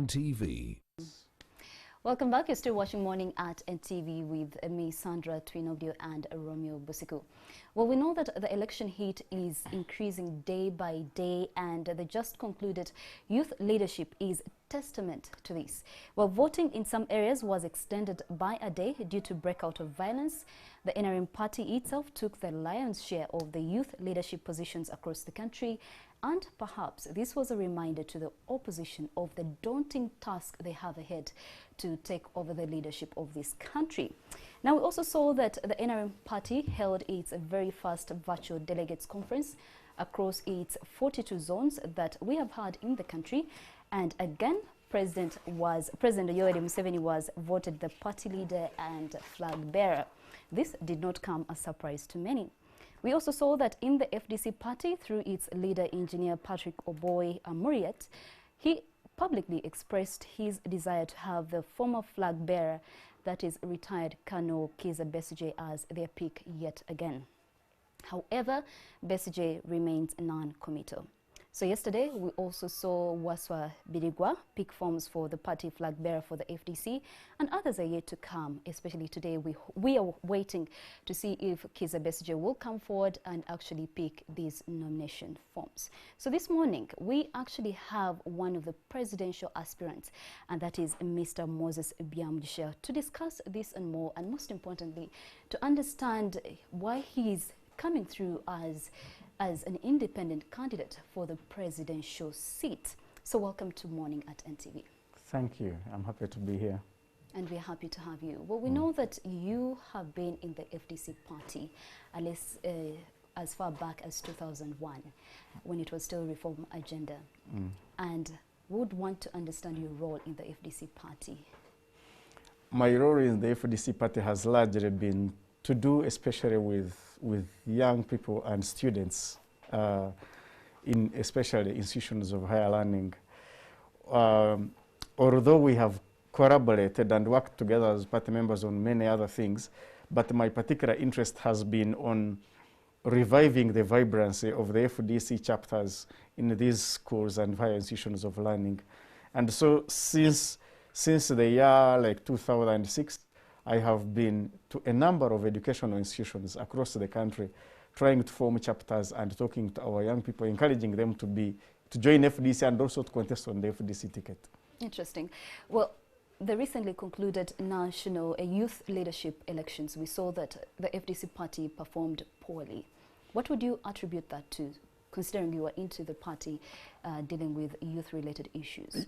NTV. Welcome back. You're still watching Morning at NTV with me, Sandra Twinobdio, and Romeo Busiku. Well, we know that the election heat is increasing day by day, and the just concluded youth leadership is testament to this. Well, voting in some areas was extended by a day due to breakout of violence. The NRM party itself took the lion's share of the youth leadership positions across the country, and perhaps this was a reminder to the opposition of the daunting task they have ahead to take over the leadership of this country. Now, we also saw that the NRM party held its very first virtual delegates conference across its 42 zones that we have had in the country. And again, President Yoweri Museveni was voted the party leader and flag bearer. This did not come as a surprise to many. We also saw that in the FDC party, through its leader, Engineer Patrick Oboy Amuriat, he publicly expressed his desire to have the former flag bearer, that is retired Colonel Kizza Besigye, as their pick yet again. However, Besigye remains non-committal. So yesterday, we also saw Waswa Birigwa pick forms for the party flag bearer for the FDC, and others are yet to come. Especially today, we are waiting to see if Kizza Besigye will come forward and actually pick these nomination forms. So this morning, we actually have one of the presidential aspirants, and that is Mr. Moses Byamugisha, to discuss this and more, and most importantly, to understand why he is coming through as an independent candidate for the presidential seat. So welcome to Morning at NTV. Thank you. I'm happy to be here. And we're happy to have you. Well, we know that you have been in the FDC party, at least as far back as 2001, when it was still Reform Agenda. And would want to understand your role in the FDC party. My role in the FDC party has largely been to do especially with young people and students in especially institutions of higher learning. Although we have collaborated and worked together as party members on many other things, but my particular interest has been on reviving the vibrancy of the FDC chapters in these schools and higher institutions of learning. And so since the year like 2006, I have been to a number of educational institutions across the country, trying to form chapters and talking to our young people, encouraging them to join FDC and also to contest on the FDC ticket. Interesting. Well, the recently concluded national youth leadership elections, we saw that the FDC party performed poorly. What would you attribute that to, considering you are into the party dealing with youth-related issues?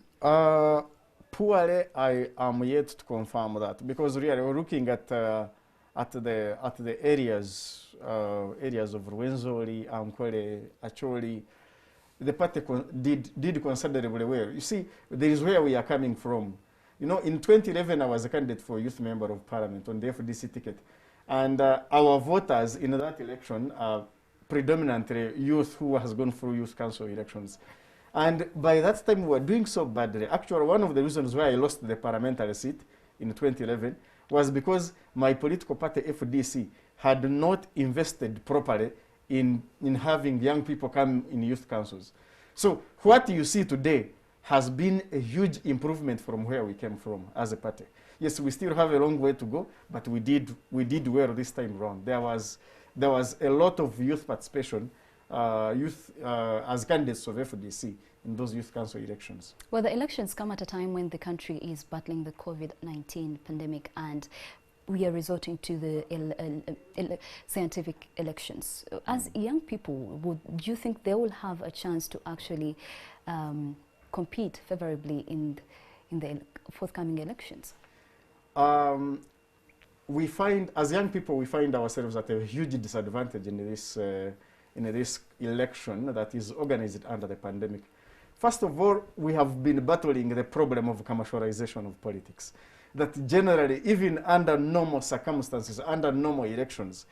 Poorly, I am yet to confirm that, because really we're looking at the areas of Rwenzori, Amkwele, Acholi. The party did considerably well. You see, there is where we are coming from. You know, in 2011, I was a candidate for youth member of parliament on the FDC ticket, and our voters in that election are predominantly youth who has gone through youth council elections. And by that time, we were doing so badly. Actually, one of the reasons why I lost the parliamentary seat in 2011 was because my political party, FDC, had not invested properly in having young people come in youth councils. So what you see today has been a huge improvement from where we came from as a party. Yes, we still have a long way to go, but we did well this time around. There was a lot of youth participation, as candidates of FDC in those youth council elections. Well, the elections come at a time when the country is battling the COVID-19 pandemic, and we are resorting to the scientific elections. As young people, do you think they will have a chance to actually compete favorably in the forthcoming elections? We find, as young people, we find ourselves at a huge disadvantage in this election that is organized under the pandemic. First of all, we have been battling the problem of commercialization of politics. That generally, even under normal circumstances, under normal elections,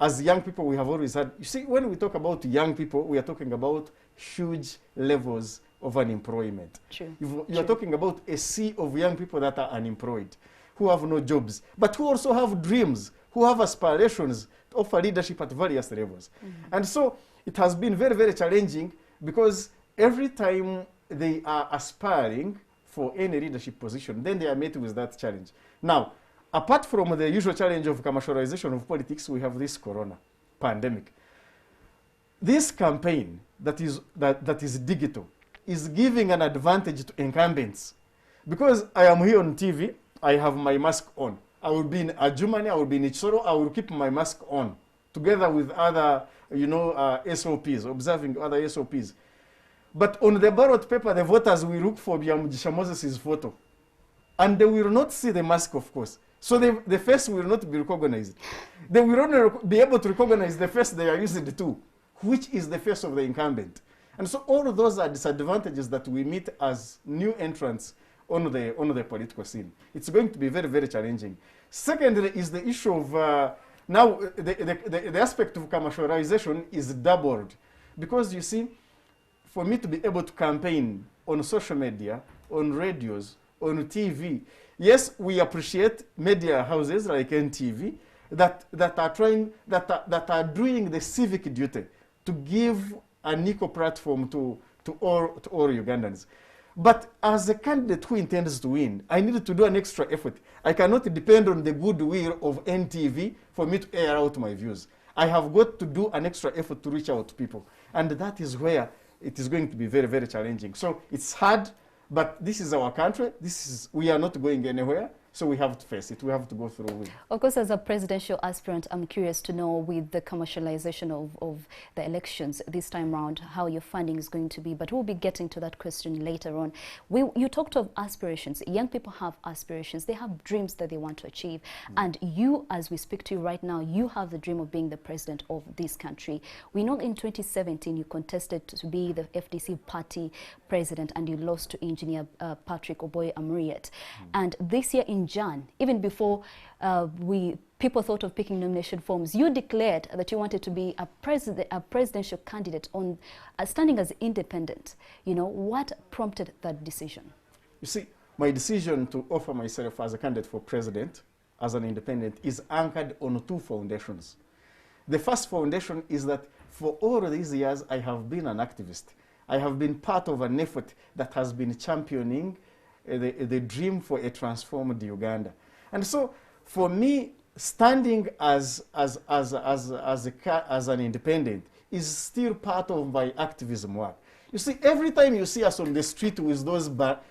as young people, we have always had, you see, when we talk about young people, we are talking about huge levels of unemployment. True. You are talking about a sea of young people that are unemployed, who have no jobs, but who also have dreams, who have aspirations to offer leadership at various levels. And so it has been very, very challenging, because every time they are aspiring for any leadership position, then they are met with that challenge. Now, apart from the usual challenge of commercialization of politics, we have this corona pandemic. This campaign that is digital is giving an advantage to incumbents. Because I am here on TV, I have my mask on. I will be in Adjumani, I will be in Ichoro, I will keep my mask on, together with other, SOPs, observing other SOPs. But on the ballot paper, the voters will look for Byamugisha Moses' photo. And they will not see the mask, of course. So the face will not be recognized. They will only be able to recognize the face they are using too, which is the face of the incumbent. And so all of those are disadvantages that we meet as new entrants on the political scene. It's going to be very, very challenging. Secondly is the issue of, now the aspect of commercialization is doubled. Because you see, for me to be able to campaign on social media, on radios, on TV, yes, we appreciate media houses like NTV that are doing the civic duty to give an equal platform to all Ugandans. But as a candidate who intends to win, I need to do an extra effort. I cannot depend on the goodwill of NTV for me to air out my views. I have got to do an extra effort to reach out to people. And that is where it is going to be very, very challenging. So it's hard, but this is our country. We are not going anywhere. So we have to face it. We have to go through with it. Of course, as a presidential aspirant, I'm curious to know, with the commercialization of the elections this time around, how your funding is going to be. But we'll be getting to that question later on. You talked of aspirations. Young people have aspirations. They have dreams that they want to achieve. And you, as we speak to you right now, you have the dream of being the president of this country. We know in 2017 you contested to be the FDC party president, and you lost to Engineer Patrick Oboye Amuriat. And this year in Jan, even before people thought of picking nomination forms, you declared that you wanted to be a presidential candidate on standing as independent. What prompted that decision? You see, my decision to offer myself as a candidate for president as an independent is anchored on two foundations. The first foundation is that for all these years I have been an activist. I have been part of an effort that has been championing the dream for a transformed Uganda. And so for me, standing as an independent is still part of my activism work. You see, every time you see us on the street with those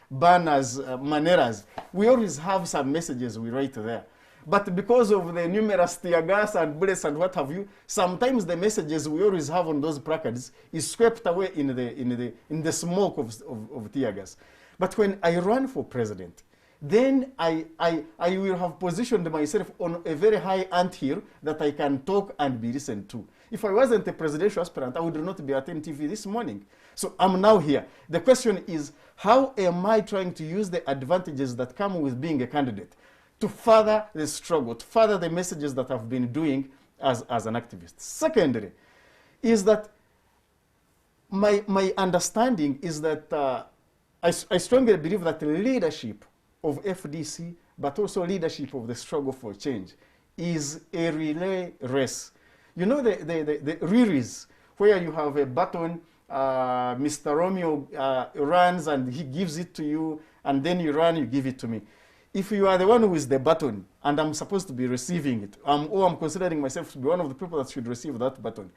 banners, maneras, we always have some messages we write there. But because of the numerous tear gas and bullets and what have you, sometimes the messages we always have on those placards is swept away in the smoke of tear gas. But when I run for president, then I will have positioned myself on a very high anthill that I can talk and be listened to. If I wasn't a presidential aspirant, I would not be at NTV this morning. So I'm now here. The question is, how am I trying to use the advantages that come with being a candidate to further the struggle, to further the messages that I've been doing as an activist? Secondly, is that my understanding is that I strongly believe that the leadership of FDC, but also leadership of the struggle for change, is a relay race. You know the relays, where you have a baton, Mr. Romeo runs and he gives it to you, and then you run, you give it to me. If you are the one who is the baton, and I'm supposed to be receiving it, or I'm considering myself to be one of the people that should receive that baton,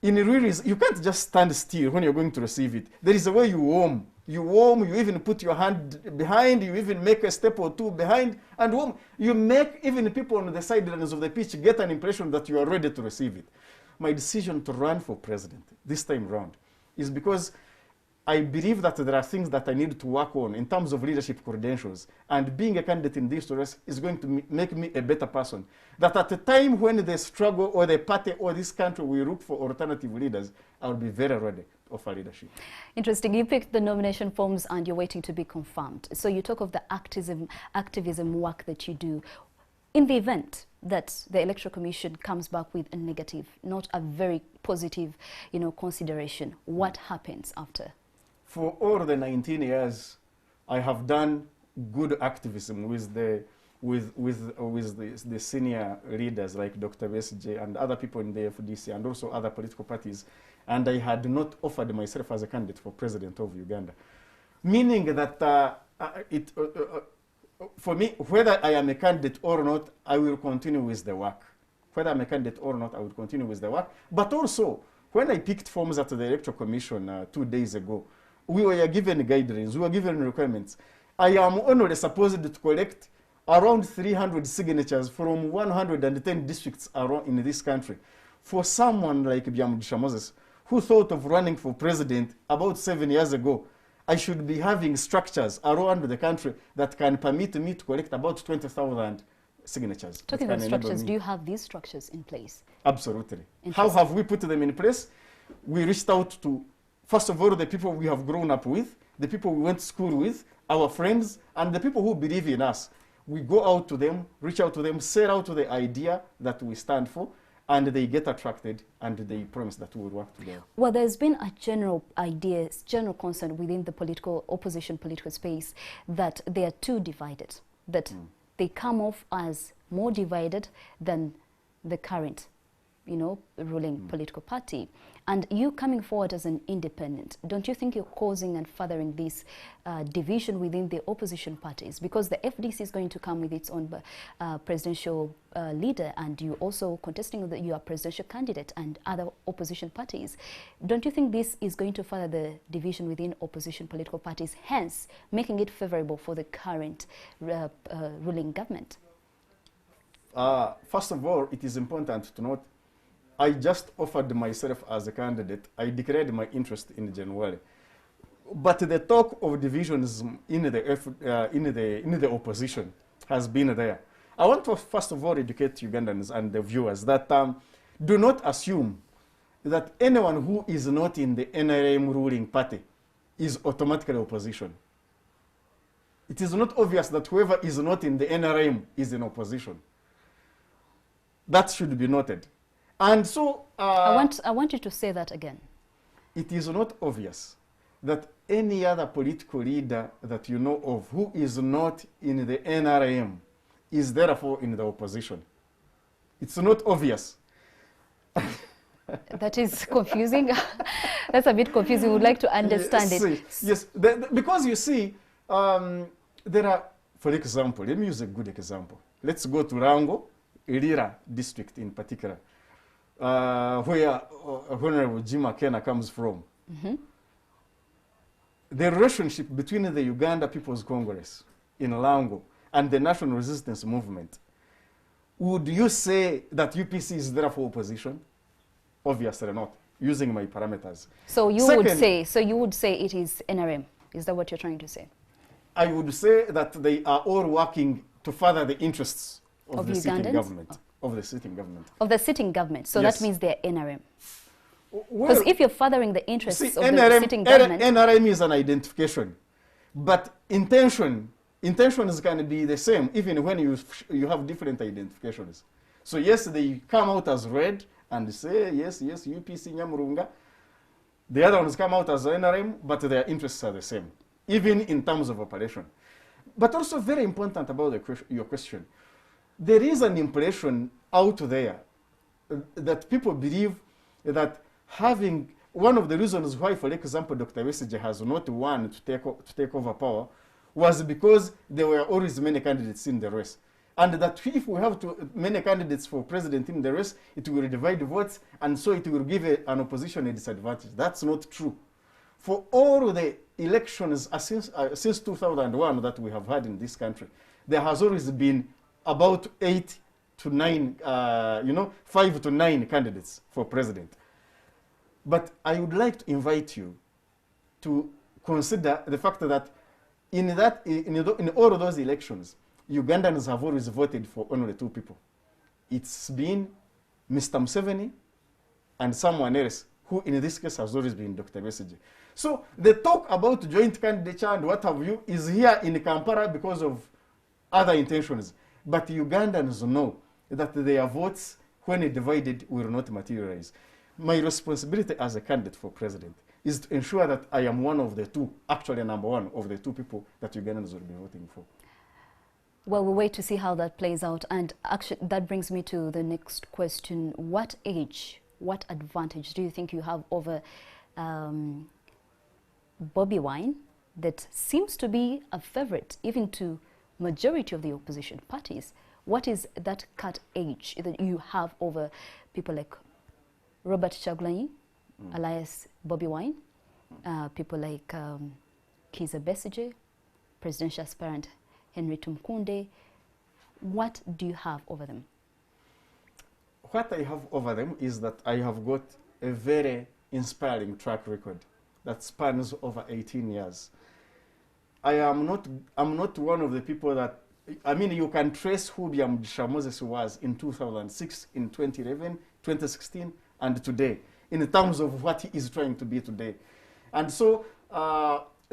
in relays, you can't just stand still when you're going to receive it. There is a way you warm. You even put your hand behind, you even make a step or two behind, and warm. You make even people on the sidelines of the pitch get an impression that you are ready to receive it. My decision to run for president this time round is because I believe that there are things that I need to work on in terms of leadership credentials, and being a candidate in this race is going to make me a better person. That at a time when the struggle or the party or this country will look for alternative leaders, I will be very ready to offer leadership. Interesting. You picked the nomination forms and you're waiting to be confirmed. So you talk of the activism work that you do. In the event that the Electoral Commission comes back with a negative, not a very positive, consideration, what happens after? For all the 19 years, I have done good activism with the senior leaders like Dr. BSJ and other people in the FDC and also other political parties, and I had not offered myself as a candidate for president of Uganda. Meaning that For me, whether I am a candidate or not, I will continue with the work. Whether I'm a candidate or not, I will continue with the work. But also, when I picked forms at the Electoral Commission 2 days ago, we were given guidelines, we were given requirements. I am only supposed to collect around 300 signatures from 110 districts around in this country. For someone like Byamugisha Moses, who thought of running for president about 7 years ago, I should be having structures around the country that can permit me to collect about 20,000 signatures. Talking about structures, do you have these structures in place? Absolutely. How have we put them in place? We reached out to, first of all, the people we have grown up with, the people we went to school with, our friends, and the people who believe in us. We go out to them, reach out to them, sell out to the idea that we stand for, and they get attracted, and they promise that we will work together. Well, there's been a general idea, general concern within the opposition political space that they are too divided, that they come off as more divided than the current, ruling political party. And you coming forward as an independent, don't you think you're causing and furthering this division within the opposition parties? Because the FDC is going to come with its own presidential leader, and you also contesting that you are presidential candidate and other opposition parties. Don't you think this is going to further the division within opposition political parties, hence making it favorable for the current ruling government? First of all, it is important to note I just offered myself as a candidate. I declared my interest in January. But the talk of divisions in the opposition has been there. I want to first of all educate Ugandans and the viewers that do not assume that anyone who is not in the NRM ruling party is automatically opposition. It is not obvious that whoever is not in the NRM is in opposition. That should be noted. And so I want you to say that again. It is not obvious that any other political leader that you know of who is not in the NRM is therefore in the opposition. It's not obvious. That is confusing. That's a bit confusing. We would like to understand it. Yes, because you see, there are, for example, let me use a good example. Let's go to Rango, Irira district in particular. Where Honorable Jim Akena comes from. The relationship between the Uganda People's Congress in Lango and the National Resistance Movement, would you say that UPC is therefore opposition? Obviously not, using my parameters. So you would say it is NRM. Is that what you're trying to say? I would say that they are all working to further the interests of the sitting government. Of the sitting government. Of the sitting government. So yes. That means they're NRM. Because Well, if you're furthering the interests of NRM, the sitting government... NRM is an identification. But intentions can be the same, even when you have different identifications. So yes, they come out as red and say, yes, UPC Nyamurunga. The other ones come out as NRM, but their interests are the same, even in terms of operation. But also very important about your question. There is an impression out there that people believe that having one of the reasons why, for example, Dr. Besigye has not won to take over power was because there were always many candidates in the race. And that if we have many candidates for president in the race, it will divide votes, and so it will give an opposition a disadvantage. That's not true. For all the elections since 2001 that we have had in this country, there has always been about 8 to 9, 5 to 9 candidates for president. But I would like to invite you to consider the fact that in all of those elections, Ugandans have always voted for only 2 people. It's been Mr. Museveni and someone else, who in this case has always been Dr. Besigye. So the talk about joint candidature and what have you is here in Kampala because of other intentions. But Ugandans know that their votes, when divided, will not materialize. My responsibility as a candidate for president is to ensure that I am one of the 2, actually number 1 of the 2 people that Ugandans will be voting for. Well, we'll wait to see how that plays out. And actually, that brings me to the next question. What age, what advantage do you think you have over Bobby Wine that seems to be a favorite even to majority of the opposition parties. What is that cut edge that you have over people like Robert Chagulanyi, alias Bobby Wine, people like Kizza Besigye, presidential aspirant Henry Tumukunde? What do you have over them? What I have over them is that I have got a very inspiring track record that spans over 18 years. I'm not one of the people that, I mean, you can trace who Byamugisha Moses was in 2006, in 2011, 2016, and today, in terms of what he is trying to be today. And so,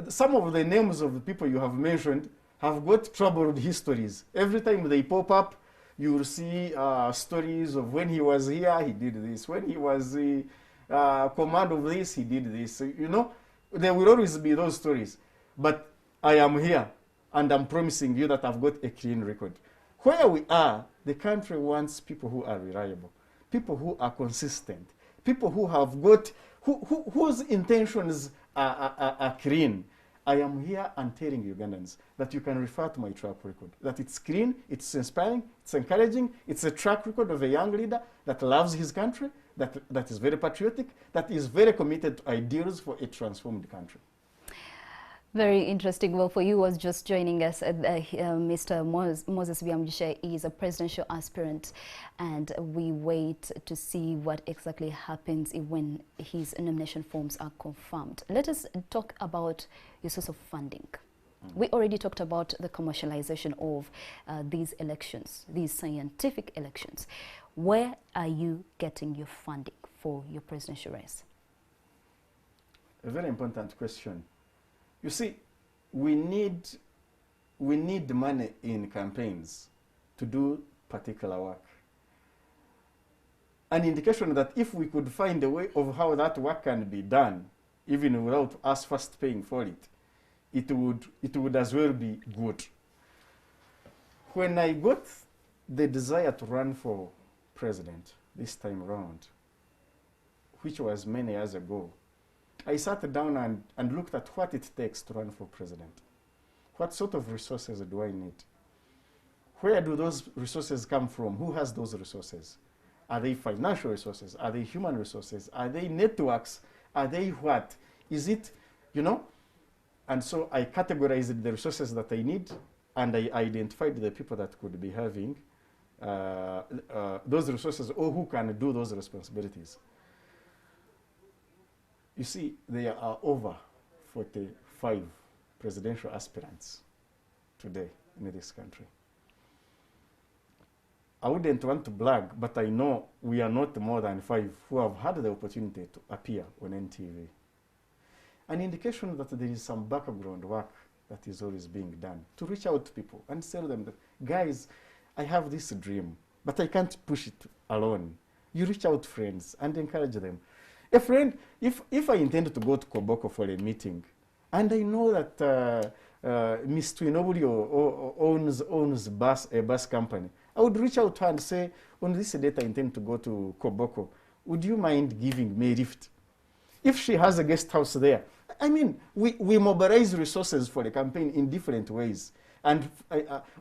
some of the names of the people you have mentioned have got troubled histories. Every time they pop up, you will see stories of when he was here, he did this. When he was the command of this, he did this. You know, there will always be those stories. But I am here, and I'm promising you that I've got a clean record. Where we are, the country wants people who are reliable, people who are consistent, people who have got, whose intentions are clean. I am here and telling Ugandans that you can refer to my track record, that it's clean, it's inspiring, it's encouraging, it's a track record of a young leader that loves his country, that is very patriotic, that is very committed to ideals for a transformed country. Very interesting. Well, for you was just joining us, Mr. Moses Byamugisha is a presidential aspirant, and we wait to see what exactly happens when his nomination forms are confirmed. Let us talk about your source of funding. We already talked about the commercialization of these elections, these scientific elections. Where are you getting your funding for your presidential race? A very important question. You see, we need money in campaigns to do particular work. An indication that if we could find a way of how that work can be done, even without us first paying for it, it would as well be good. When I got the desire to run for president this time around, which was many years ago, I sat down and looked at what it takes to run for president. What sort of resources do I need? Where do those resources come from? Who has those resources? Are they financial resources? Are they human resources? Are they networks? Are they what? Is it, you know? And so I categorized the resources that I need, and I identified the people that could be having those resources or who can do those responsibilities. You see, there are over 45 presidential aspirants today in this country. I wouldn't want to brag, but I know we are not more than 5 who have had the opportunity to appear on NTV. An indication that there is some background work that is always being done to reach out to people and tell them that, guys, I have this dream, but I can't push it alone. You reach out to friends and encourage them. A friend, if I intend to go to Koboko for a meeting, and I know that Ms. Twinobuli owns a bus company, I would reach out to her and say, on this date I intend to go to Koboko. Would you mind giving me a lift? If she has a guest house there, I mean, we mobilize resources for the campaign in different ways. And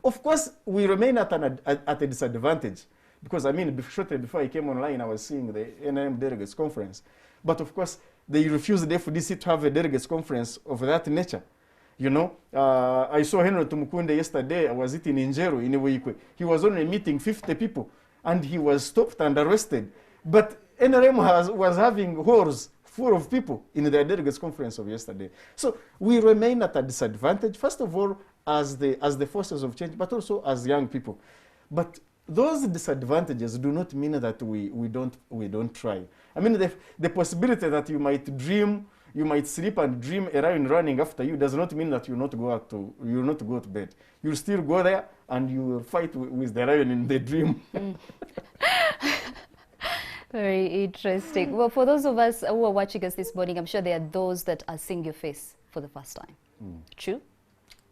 of course, we remain at a disadvantage. Because, I mean, shortly before I came online, I was seeing the NRM Delegates Conference. But, of course, they refused the FDC to have a delegates conference of that nature. You know, I saw Henry Tumukunde yesterday. I was in Injeru in Iwikwe. He was only meeting 50 people, and he was stopped and arrested. But NRM was having halls full of people in their delegates conference of yesterday. So we remain at a disadvantage, first of all, as the forces of change, but also as young people. But those disadvantages do not mean that we don't try. I mean, the possibility that you might dream, you might sleep and dream a lion running after you does not mean that you will not go to bed. You'll still go there and you will fight with the lion in the dream. Very interesting. Well, for those of us who are watching us this morning, I'm sure there are those that are seeing your face for the first time. True?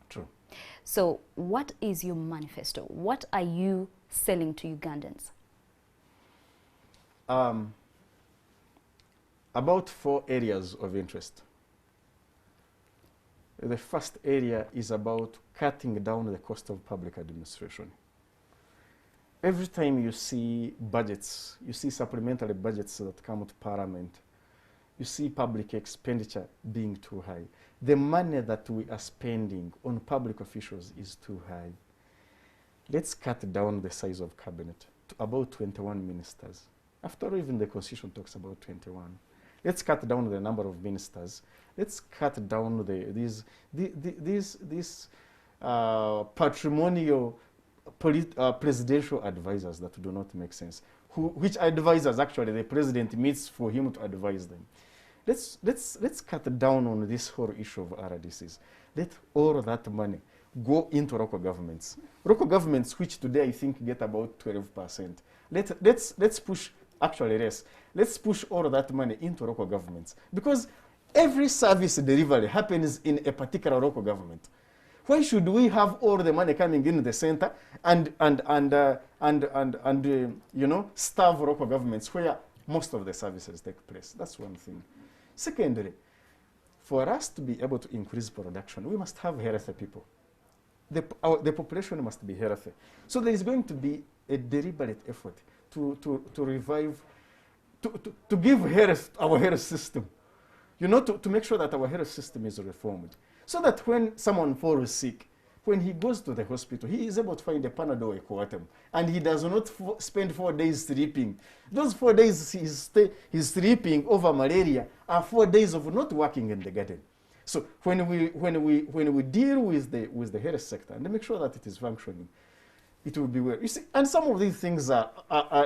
True. So what is your manifesto? What are you selling to Ugandans? About 4 areas of interest. The first area is about cutting down the cost of public administration. Every time you see budgets, you see supplementary budgets that come to Parliament, you see public expenditure being too high. The money that we are spending on public officials is too high. Let's cut down the size of cabinet to about 21 ministers. After all, even the constitution talks about 21. Let's cut down the number of ministers. Let's cut down these patrimonial presidential advisors that do not make sense. Which advisors actually the president meets for him to advise them. Let's cut down on this whole issue of RDCs. Let all that money go into local governments. Local governments, which today I think get about 12%. Let's push, actually less. Let's push all that money into local governments, because every service delivery happens in a particular local government. Why should we have all the money coming in the center and you know, starve local governments where most of the services take place? That's one thing. Secondly, for us to be able to increase production, we must have healthy people. The population must be healthy. So there is going to be a deliberate effort to revive, to give health to our health system. You know, to make sure that our health system is reformed. So that when someone falls sick, when he goes to the hospital, he is able to find a Panadol, a Coartem, and he does not spend 4 days sleeping. Those 4 days he's sleeping over malaria are 4 days of not working in the garden. So when we deal with the health sector and make sure that it is functioning, it will be well. You see, and some of these things are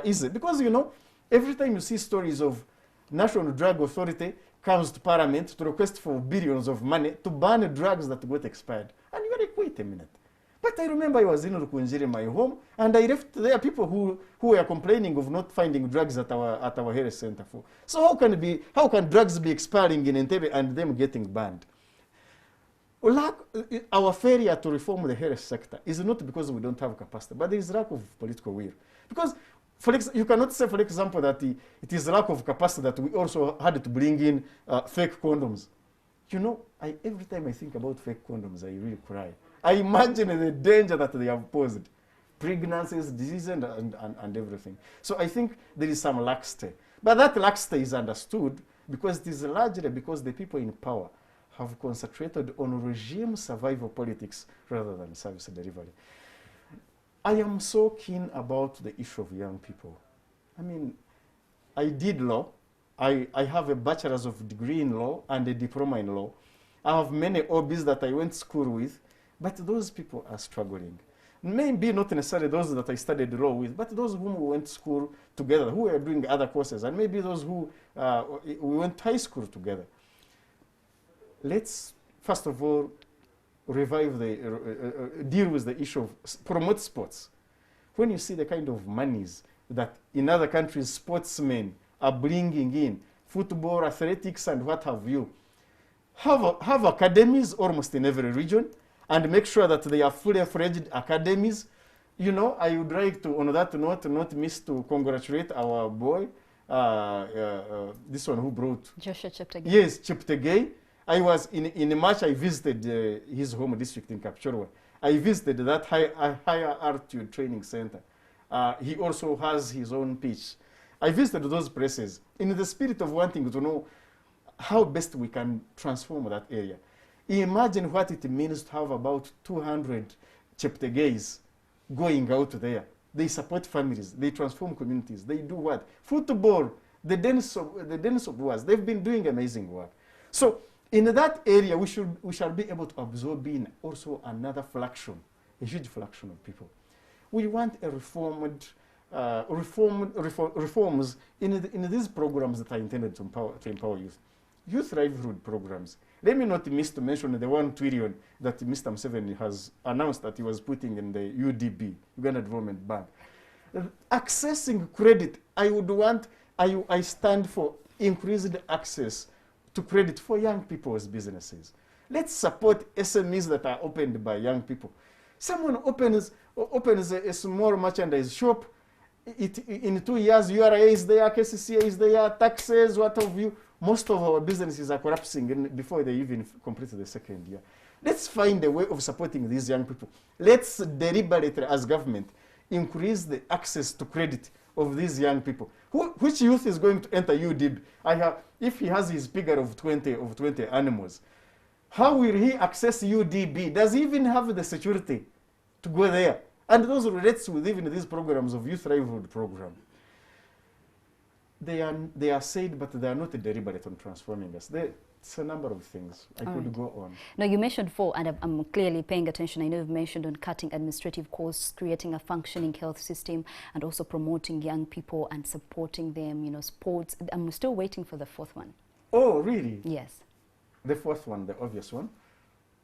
easy, because you know, every time you see stories of National Drug Authority comes to Parliament to request for billions of money to ban drugs that got expired. And you're like, wait a minute. But I remember I was in Rukunjiri, my home, and I left there people who were complaining of not finding drugs at our health center for. So how can drugs be expiring in Entebbe and them getting banned? Our failure to reform the health sector is not because we don't have capacity, but there is lack of political will. Because you cannot say, for example, that it is lack of capacity that we also had to bring in fake condoms. You know, every time I think about fake condoms, I really cry. I imagine the danger that they have posed. Pregnancies, diseases, and everything. So I think there is some laxity. But that laxity is understood because it is largely because the people in power have concentrated on regime survival politics rather than service delivery. I am so keen about the issue of young people. I mean, I did law. I have a bachelor's of degree in law and a diploma in law. I have many hobbies that I went to school with, but those people are struggling. Maybe not necessarily those that I studied law with, but those whom we went to school together, who were doing other courses, and maybe those who we went to high school together. Let's, first of all, revive deal with the issue of promote sports. When you see the kind of monies that in other countries sportsmen are bringing in, football, athletics, and what have you, have academies almost in every region, and make sure that they are fully fledged academies. You know, I would like to, on that note, not miss to congratulate our boy, this one who brought Joshua Cheptegei. Yes, Cheptegei. I was in March. I visited his home district in Kapchorwa. I visited that higher altitude training center. He also has his own pitch. I visited those places in the spirit of wanting to know how best we can transform that area. Imagine what it means to have about 200 Cheptegeis going out there. They support families. They transform communities. They do what? Football, the dance of wars. They've been doing amazing work. So in that area, we shall be able to absorb in also another fraction, a huge fraction of people. We want a reforms in these programs that are intended to empower youth. Youth livelihood programs. Let me not miss to mention the 1 trillion that Mr. Museveni has announced that he was putting in the UDB, Uganda Development Bank. Accessing credit, I stand for increased access to credit for young people's businesses. Let's support SMEs that are opened by young people. Someone opens a small merchandise shop. In 2 years, URA is there, KCCA is there, taxes, what have you. Most of our businesses are collapsing before they even complete the second year. Let's find a way of supporting these young people. Let's deliberately, as government, increase the access to credit of these young people. Which youth is going to enter UDIB? If he has his figure of 20 animals, how will he access UDB? Does he even have the security to go there? And those relates with even these programs of youth livelihood program. They are said, but they are not deliberate on transforming us. It's a number of things. I could go on. Now, you mentioned and I'm clearly paying attention. I know you've mentioned on cutting administrative costs, creating a functioning health system, and also promoting young people and supporting them, sports. I'm still waiting for the fourth one. Oh, really? Yes. The fourth one, the obvious one,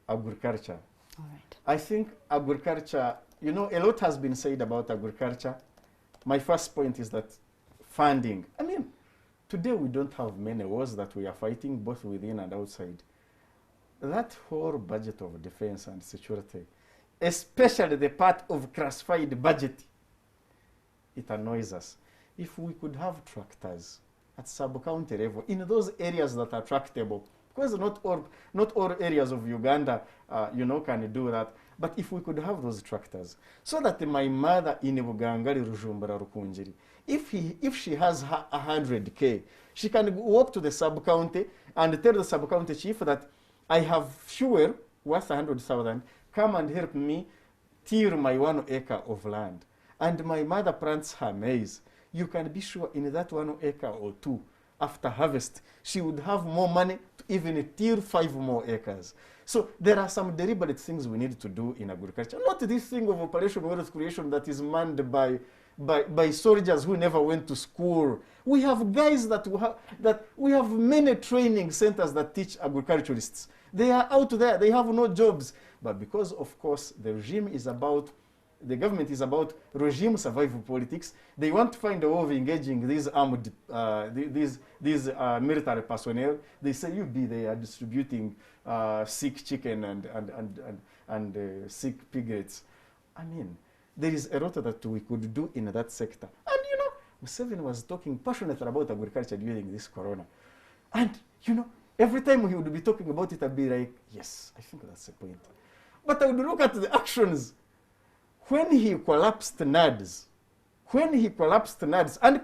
agriculture. All right. I think agriculture, a lot has been said about agriculture. My first point is that funding. I mean, today we don't have many wars that we are fighting, both within and outside. That whole budget of defense and security, especially the part of classified budget, it annoys us. If we could have tractors at sub-county level in those areas that are tractable, because not all areas of Uganda, can do that. But if we could have those tractors, so that my mother in Bugangari, Rujumbura, Rukunjiri, if she has 100K, she can walk to the sub-county and tell the sub-county chief that I have fuel worth 100,000, come and help me till my 1 acre of land. And my mother plants her maize. You can be sure in that 1 acre or 2, after harvest, she would have more money to even till 5 more acres. So there are some deliberate things we need to do in agriculture. Not this thing of Operation Wealth Creation that is manned by soldiers who never went to school. We have guys we have many training centers that teach agriculturists. They are out there, they have no jobs. But because, of course, the government is about regime survival politics, they want to find a way of engaging these armed, military personnel. They say, they are distributing sick chicken and sick piglets. I mean, there is a lot that we could do in that sector. And Museveni was talking passionately about agriculture during this corona. And every time he would be talking about it, I'd be like, yes, I think that's the point. But I would look at the actions. When he collapsed NADS, and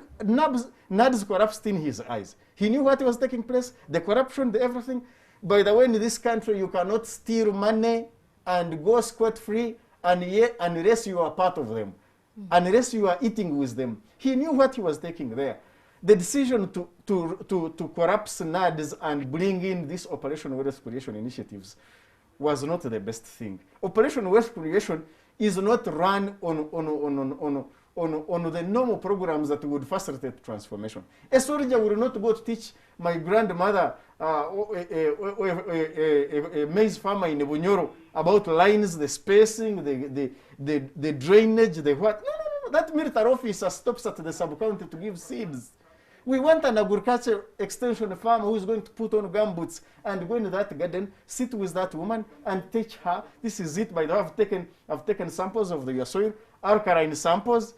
NADS collapsed in his eyes, he knew what was taking place, the corruption, the everything. By the way, in this country, you cannot steal money and go scot-free unless you are part of them, unless you are eating with them. He knew what he was taking there. The decision to collapse NADS and bring in this Operation Wealth Creation initiatives was not the best thing. Operation Wealth Creation is not run on the normal programs that would facilitate transformation. A soldier will not go to teach my grandmother, a maize farmer in Bunyoro, about lines, the spacing, the drainage, the what. No. That military officer stops at the sub-county to give seeds. We want an agriculture extension farmer who is going to put on gumboots and go into that garden, sit with that woman and teach her. This is it. By the way, I've taken samples of your soil, alkaline samples.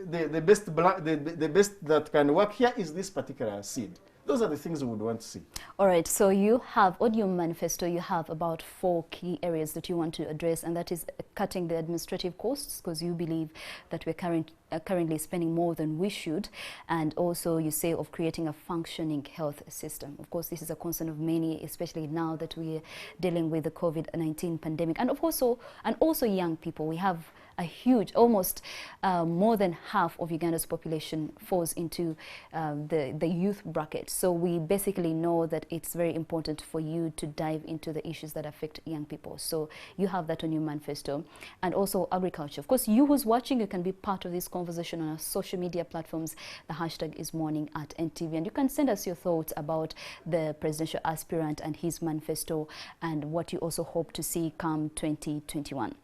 The best that can work here is this particular seed. Those are the things we would want to see. All right, so you have, on your manifesto, you have about 4 key areas that you want to address, and that is cutting the administrative costs, because you believe that we're currently spending more than we should, and also you say of creating a functioning health system. Of course, this is a concern of many, especially now that we're dealing with the COVID-19 pandemic, and also young people. We have a huge, almost more than half of Uganda's population falls into the youth bracket. So we basically know that it's very important for you to dive into the issues that affect young people. So you have that on your manifesto. And also agriculture. Of course, you who's watching, you can be part of this conversation on our social media platforms. The hashtag is morning@NTV. And you can send us your thoughts about the presidential aspirant and his manifesto and what you also hope to see come 2021.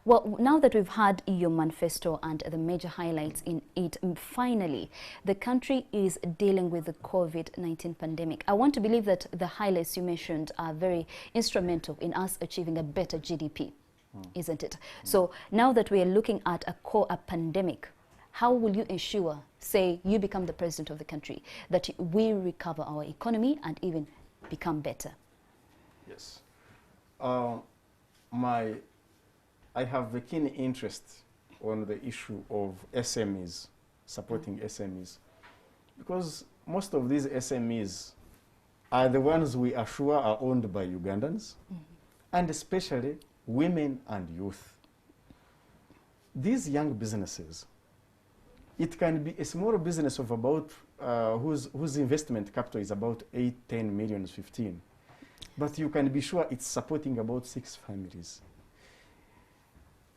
Well, now that we've had your manifesto and the major highlights in it, finally, the country is dealing with the COVID-19 pandemic. I want to believe that the highlights you mentioned are very instrumental in us achieving a better GDP, isn't it? So now that we are looking at a pandemic, how will you ensure, say you become the president of the country, that we recover our economy and even become better? Yes. I have a keen interest on the issue of SMEs, supporting SMEs, because most of these SMEs are the ones we are sure are owned by Ugandans, and especially women and youth. These young businesses, it can be a small business of about, whose investment capital is about 8, 10 million, 15. But you can be sure it's supporting about 6 families.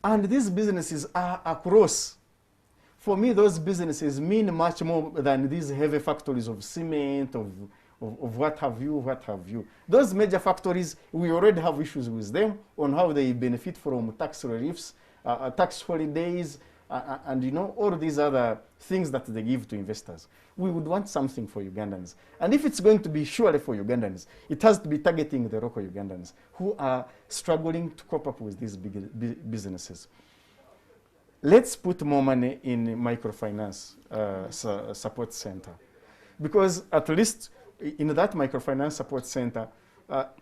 And these businesses are across. For me, those businesses mean much more than these heavy factories of cement, of what have you, what have you. Those major factories, we already have issues with them on how they benefit from tax reliefs, tax holidays, and you know, all these other things that they give to investors. We would want something for Ugandans. And if it's going to be surely for Ugandans, it has to be targeting the local Ugandans who are struggling to cope up with these big businesses. Let's put more money in microfinance support center. Because at least in that microfinance support center,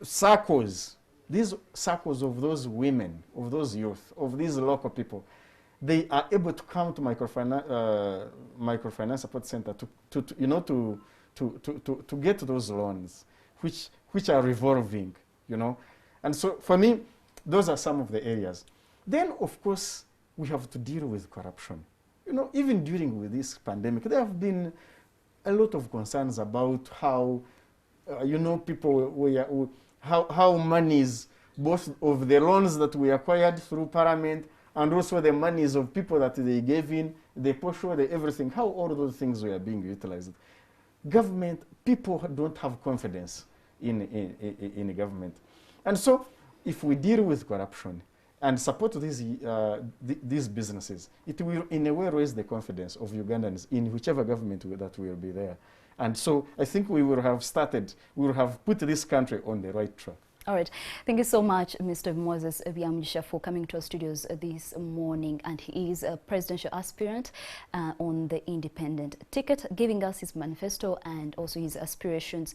circles, these circles of those women, of those youth, of these local people, they are able to come to microfinance support center to get those loans, which are revolving, you know. And so for me, those are some of the areas. Then, of course, we have to deal with corruption. You know, even during with this pandemic, there have been a lot of concerns about how, you know, people, how monies, both of the loans that we acquired through Parliament and also the monies of people that they gave in, the posho, the everything, how all those things were being utilized. Government, people don't have confidence in government. And so if we deal with corruption and support these businesses, it will in a way raise the confidence of Ugandans in whichever government that will be there. And so I think we will have put this country on the right track. All right. Thank you so much, Mr. Moses Byamugisha, for coming to our studios this morning. And he is a presidential aspirant on the independent ticket, giving us his manifesto and also his aspirations,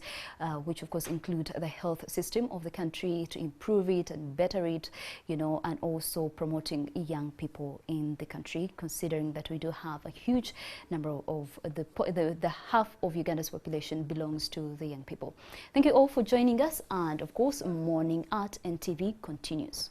which of course include the health system of the country, to improve it and better it, you know, and also promoting young people in the country, considering that we do have a huge number of the half of Uganda's population belongs to the young people. Thank you all for joining us, and of course, Morning at NTV continues.